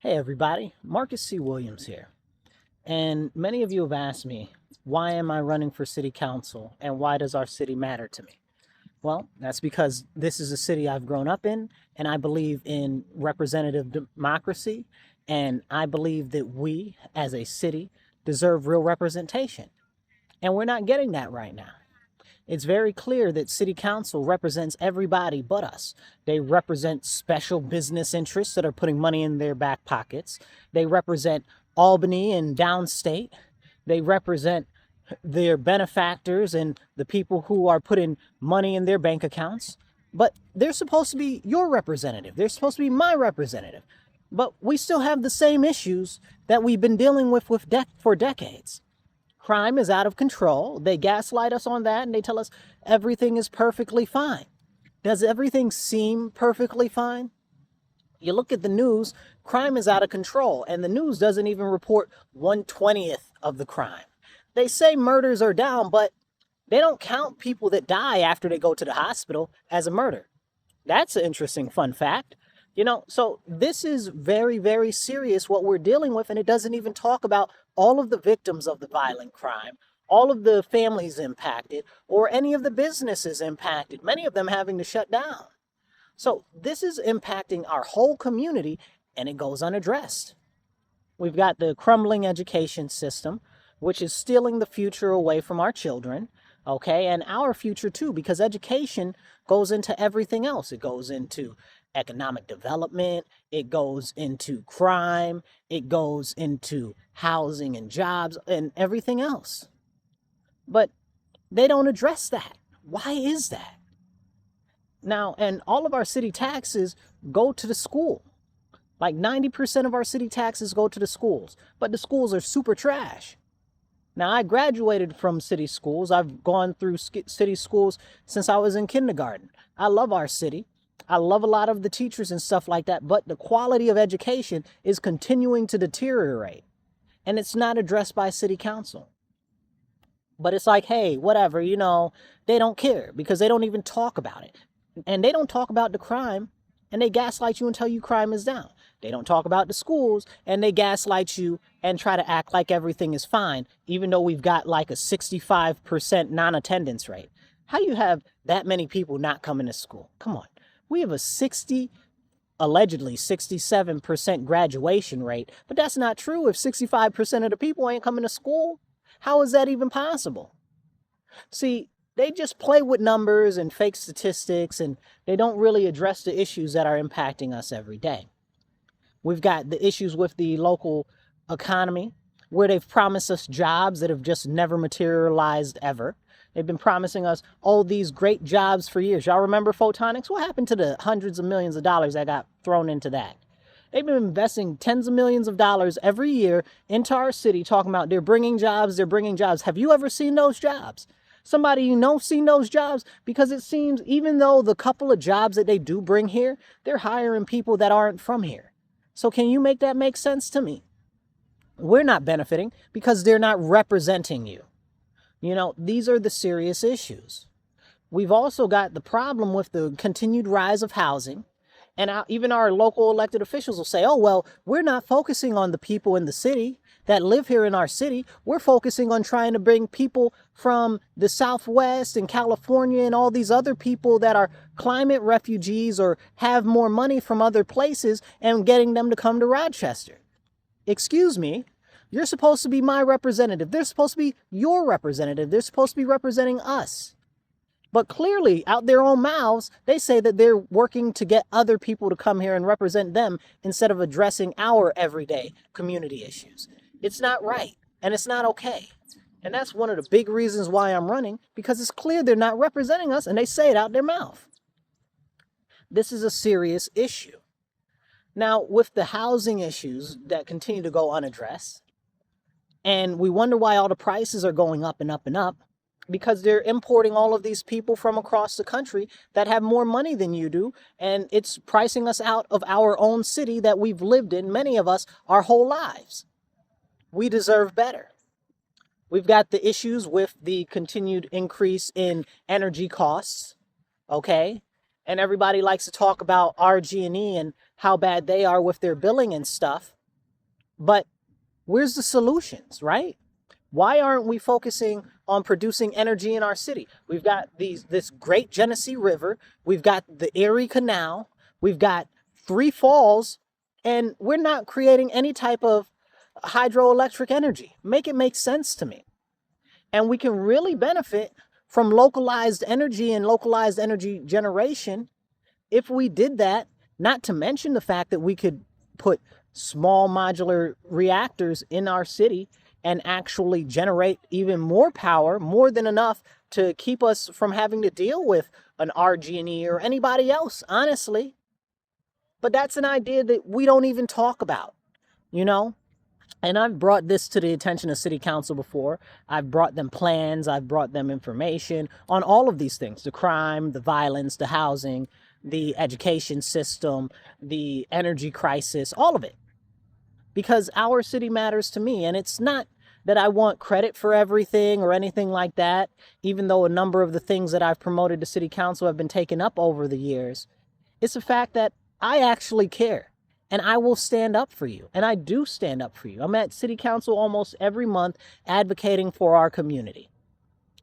Hey everybody, Marcus C. Williams here. And many of you have asked me, why am I running for city council and why does our city matter to me? Well, that's because this is a city I've grown up in and I believe in representative democracy, and I believe that we as a city deserve real representation. And we're not getting that right now. It's very clear that city council represents everybody but us. They represent special business interests that are putting money in their back pockets. They represent Albany and downstate. They represent their benefactors and the people who are putting money in their bank accounts. But they're supposed to be your representative. They're supposed to be my representative. But we still have the same issues that we've been dealing with for decades. Crime is out of control. They gaslight us on that and they tell us everything is perfectly fine. Does everything seem perfectly fine? You look at the news, crime is out of control, and the news doesn't even report 1/20th of the crime. They say murders are down, but they don't count people that die after they go to the hospital as a murder. That's an interesting fun fact. So this is very, very serious what we're dealing with, and it doesn't even talk about all of the victims of the violent crime, all of the families impacted, or any of the businesses impacted, many of them having to shut down. So this is impacting our whole community, and it goes unaddressed. We've got the crumbling education system, which is stealing the future away from our children, okay, and our future too, because education goes into everything else. It goes into economic development, it goes into crime, it goes into housing and jobs and everything else. But they don't address that. Why is that? Now, and all of our city taxes go to the school. Like 90% of our city taxes go to the schools, but the schools are super trash. Now, I graduated from city schools. I've gone through city schools since I was in kindergarten. I love our city. I love a lot of the teachers and stuff like that, but the quality of education is continuing to deteriorate, and it's not addressed by city council. But it's like, hey, whatever, they don't care because they don't even talk about it. And they don't talk about the crime, and they gaslight you and tell you crime is down. They don't talk about the schools, and they gaslight you and try to act like everything is fine, even though we've got like a 65% non-attendance rate. How do you have that many people not coming to school? Come on. We have a allegedly 67% graduation rate, but that's not true if 65% of the people ain't coming to school. How is that even possible? See, they just play with numbers and fake statistics, and they don't really address the issues that are impacting us every day. We've got the issues with the local economy, where they've promised us jobs that have just never materialized ever. They've been promising us all these great jobs for years. Y'all remember photonics? What happened to the hundreds of millions of dollars that got thrown into that? They've been investing tens of millions of dollars every year into our city, talking about they're bringing jobs, they're bringing jobs. Have you ever seen those jobs? Somebody you know seen those jobs? Because it seems even though the couple of jobs that they do bring here, they're hiring people that aren't from here. So can you make that make sense to me? We're not benefiting because they're not representing you. These are the serious issues. We've also got the problem with the continued rise of housing. And even our local elected officials will say, oh, well, we're not focusing on the people in the city that live here in our city. We're focusing on trying to bring people from the Southwest and California and all these other people that are climate refugees or have more money from other places and getting them to come to Rochester. Excuse me. You're supposed to be my representative. They're supposed to be your representative. They're supposed to be representing us. But clearly, out their own mouths, they say that they're working to get other people to come here and represent them instead of addressing our everyday community issues. It's not right, and it's not okay. And that's one of the big reasons why I'm running, because it's clear they're not representing us, and they say it out their mouth. This is a serious issue. Now, with the housing issues that continue to go unaddressed, and we wonder why all the prices are going up and up and up, because they're importing all of these people from across the country that have more money than you do, and it's pricing us out of our own city that we've lived in, many of us, our whole lives. We deserve better. We've got the issues with the continued increase in energy costs, okay? and everybody likes to talk about RG&E and how bad they are with their billing and stuff. But where's the solutions, right? Why aren't we focusing on producing energy in our city? We've got this great Genesee River. We've got the Erie Canal. We've got 3 falls, and we're not creating any type of hydroelectric energy. Make it make sense to me. And we can really benefit from localized energy and localized energy generation if we did that, not to mention the fact that we could put small modular reactors in our city and actually generate even more power, more than enough to keep us from having to deal with an RG&E or anybody else, honestly. But that's an idea that we don't even talk about, you know? And I've brought this to the attention of city council before. I've brought them plans, I've brought them information on all of these things: the crime, the violence, the housing, the education system, the energy crisis, all of it. Because our city matters to me. And it's not that I want credit for everything or anything like that, even though a number of the things that I've promoted to city council have been taken up over the years. It's the fact that I actually care. And I will stand up for you. And I do stand up for you. I'm at city council almost every month advocating for our community.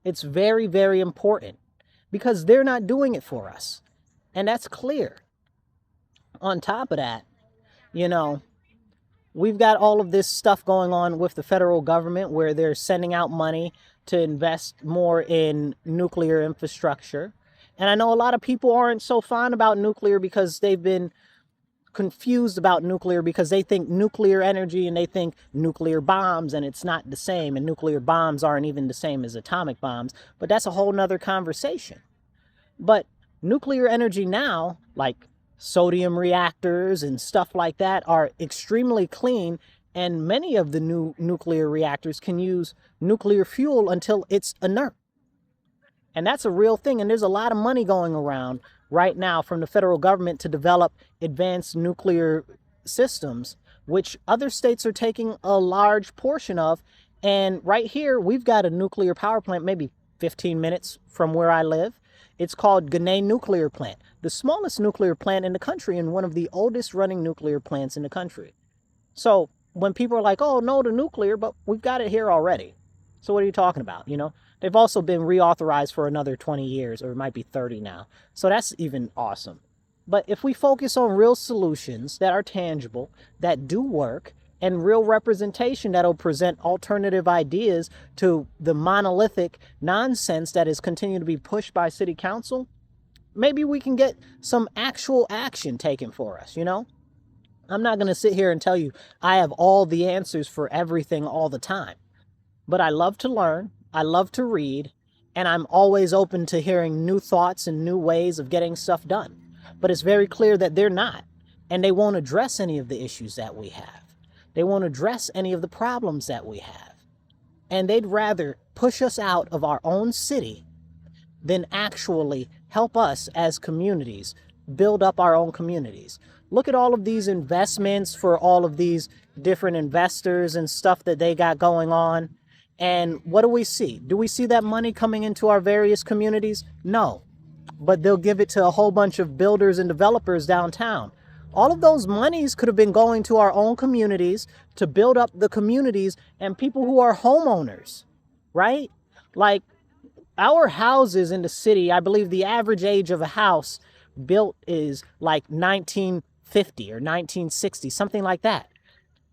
It's very, very important because they're not doing it for us. And that's clear. On top of that, you know, we've got all of this stuff going on with the federal government where they're sending out money to invest more in nuclear infrastructure. And I know a lot of people aren't so fond about nuclear because they've been confused about nuclear because they think nuclear energy and they think nuclear bombs, and it's not the same, and nuclear bombs aren't even the same as atomic bombs, but that's a whole nother conversation. But nuclear energy now, like sodium reactors and stuff like that, are extremely clean, and many of the new nuclear reactors can use nuclear fuel until it's inert. And that's a real thing, and there's a lot of money going around right now from the federal government to develop advanced nuclear systems, which other states are taking a large portion of. And right here, we've got a nuclear power plant, maybe 15 minutes from where I live. It's called Gunay Nuclear Plant, the smallest nuclear plant in the country and one of the oldest running nuclear plants in the country. So when people are like, oh, no to nuclear, but we've got it here already. So what are you talking about? You know, they've also been reauthorized for another 20 years, or it might be 30 now. So that's even awesome. But if we focus on real solutions that are tangible, that do work, and real representation that'll present alternative ideas to the monolithic nonsense that is continuing to be pushed by city council, maybe we can get some actual action taken for us, you know? I'm not going to sit here and tell you I have all the answers for everything all the time. But I love to learn, I love to read, and I'm always open to hearing new thoughts and new ways of getting stuff done. But it's very clear that they're not, and they won't address any of the issues that we have. They won't address any of the problems that we have. And they'd rather push us out of our own city than actually help us as communities build up our own communities. Look at all of these investments for all of these different investors and stuff that they got going on. And what do we see? Do we see that money coming into our various communities? No. But they'll give it to a whole bunch of builders and developers downtown. All of those monies could have been going to our own communities to build up the communities and people who are homeowners, right? Like our houses in the city, I believe the average age of a house built is like 1950 or 1960, something like that.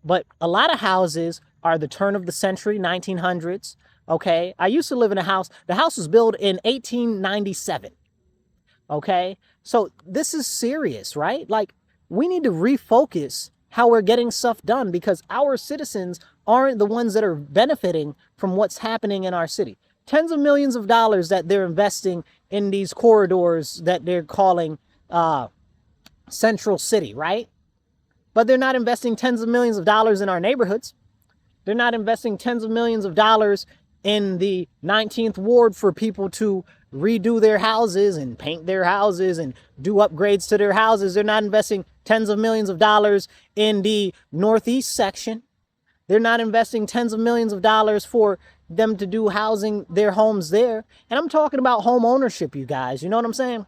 But a lot of houses are the turn of the century, 1900s. Okay. I used to live in a house. The house was built in 1897. Okay. So this is serious, right? Like we need to refocus how we're getting stuff done because our citizens aren't the ones that are benefiting from what's happening in our city. Tens of millions of dollars that they're investing in these corridors that they're calling Central City, right? But they're not investing tens of millions of dollars in our neighborhoods. They're not investing tens of millions of dollars in the 19th Ward for people to redo their houses and paint their houses and do upgrades to their houses. They're not investing tens of millions of dollars in the Northeast section. They're not investing tens of millions of dollars for them to do housing their homes there. And I'm talking about home ownership, you guys. You know what I'm saying?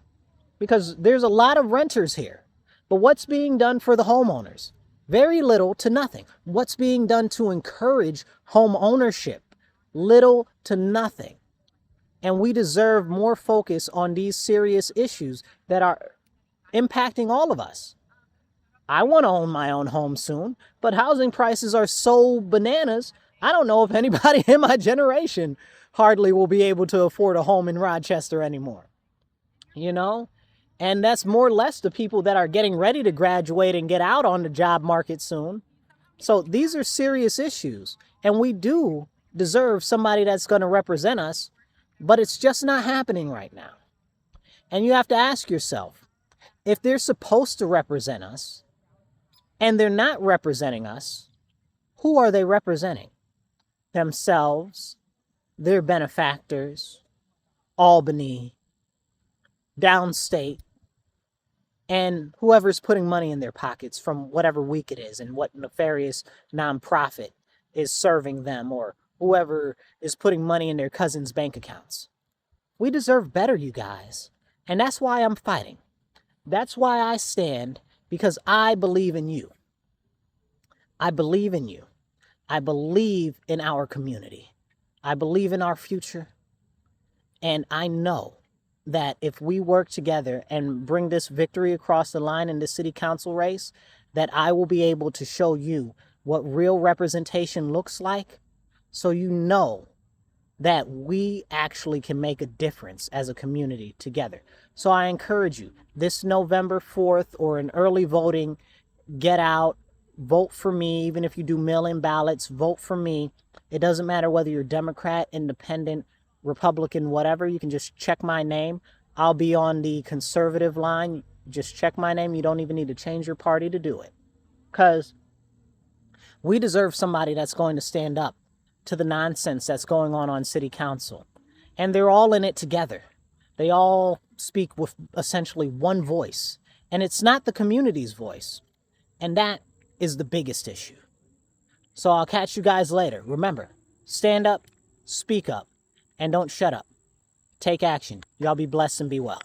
because there's a lot of renters here. But what's being done for the homeowners? Very little to nothing. What's being done to encourage home ownership? Little to nothing. And we deserve more focus on these serious issues that are impacting all of us. I want to own my own home soon, but housing prices are so bananas, I don't know if anybody in my generation hardly will be able to afford a home in Rochester anymore. You know? And that's more or less the people that are getting ready to graduate and get out on the job market soon. So these are serious issues, and we do deserve somebody that's going to represent us, but it's just not happening right now. And you have to ask yourself, if they're supposed to represent us and they're not representing us, who are they representing? Themselves, their benefactors, Albany, downstate, and whoever's putting money in their pockets from whatever week it is and what nefarious nonprofit is serving them, or whoever is putting money in their cousins' bank accounts. We deserve better, you guys. And that's why I'm fighting. That's why I stand, because I believe in you. I believe in you. I believe in our community. I believe in our future. And I know that if we work together and bring this victory across the line in the city council race, that I will be able to show you what real representation looks like, so you know that we actually can make a difference as a community together. So I encourage you, this November 4th or in early voting, get out, vote for me. Even if you do mail-in ballots, vote for me. It doesn't matter whether you're Democrat, Independent, Republican, whatever. You can just check my name. I'll be on the conservative line. Just check my name. You don't even need to change your party to do it. Because we deserve somebody that's going to stand up to the nonsense that's going on city council. And they're all in it together. They all speak with essentially one voice. And it's not the community's voice. And that is the biggest issue. So I'll catch you guys later. Remember, stand up, speak up, and don't shut up. Take action. Y'all be blessed and be well.